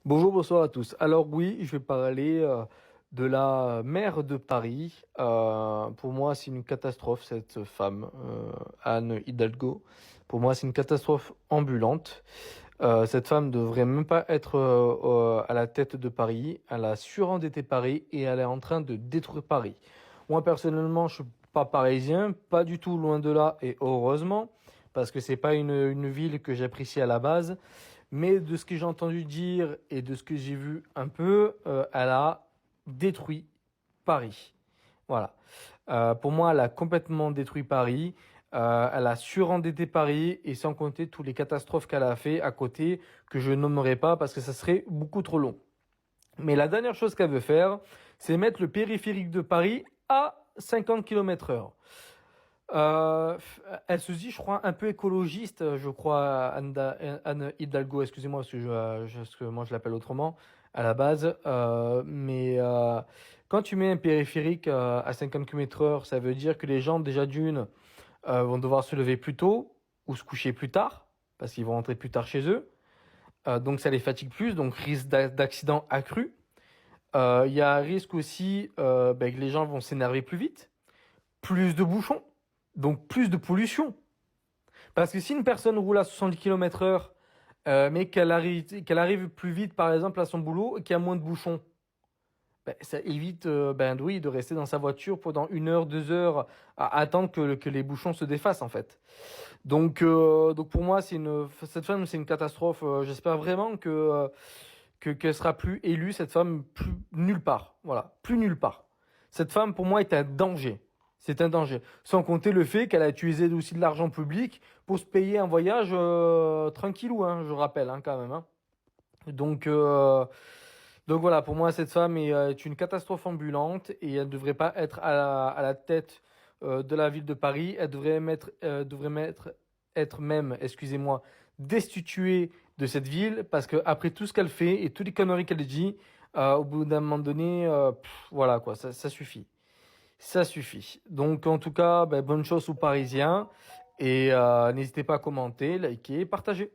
Bonjour, bonsoir à tous. Alors oui, je vais parler de la maire de Paris. Pour moi, c'est une catastrophe, cette femme, Anne Hidalgo. Pour moi, c'est une catastrophe ambulante. Cette femme devrait même pas être à la tête de Paris. Elle a surendetté Paris et elle est en train de détruire Paris. Moi, personnellement, je suis pas parisien, pas du tout loin de là, et heureusement, parce que c'est pas une ville que j'apprécie à la base. Mais de ce que j'ai entendu dire et de ce que j'ai vu un peu, elle a détruit Paris. Voilà. Pour moi, elle a complètement détruit Paris. Elle a surendetté Paris et sans compter toutes les catastrophes qu'elle a fait à côté que je nommerai pas parce que ça serait beaucoup trop long. Mais la dernière chose qu'elle veut faire, c'est mettre le périphérique de Paris à 50 km heure. Euh, Elle se dit, je crois, un peu écologiste, je crois, Anne Hidalgo, excusez-moi, parce que moi je l'appelle autrement à la base. Mais quand tu mets un périphérique à 50 km heure, ça veut dire que les gens, déjà d'une, vont devoir se lever plus tôt ou se coucher plus tard, parce qu'ils vont rentrer plus tard chez eux. Donc ça les fatigue plus, donc risque d'accident accru. Il y a un risque aussi que les gens vont s'énerver plus vite, plus de bouchons, donc plus de pollution. Parce que si une personne roule à 70 km heure, mais qu'elle arrive plus vite, par exemple, à son boulot et qu'il y a moins de bouchons, ben, ça évite oui, de rester dans sa voiture pendant 1 heure, 2 heures, à attendre que les bouchons se défassent, en fait. Donc pour moi, cette femme, c'est une catastrophe. J'espère vraiment qu'elle sera plus élue, cette femme, plus nulle part. Voilà, plus nulle part. Cette femme, pour moi, est un danger. C'est un danger. Sans compter le fait qu'elle a utilisé aussi de l'argent public pour se payer un voyage tranquillou, hein, je rappelle, hein, quand même. Hein. Donc, euh, donc voilà, pour moi, cette femme est une catastrophe ambulante et elle ne devrait pas être à la tête de la ville de Paris. Elle devrait être même, excusez-moi, destituée de cette ville parce que après tout ce qu'elle fait et toutes les conneries qu'elle dit, au bout d'un moment donné, voilà quoi, ça suffit. Ça suffit. Donc en tout cas, bonne chance aux Parisiens et n'hésitez pas à commenter, liker, partager.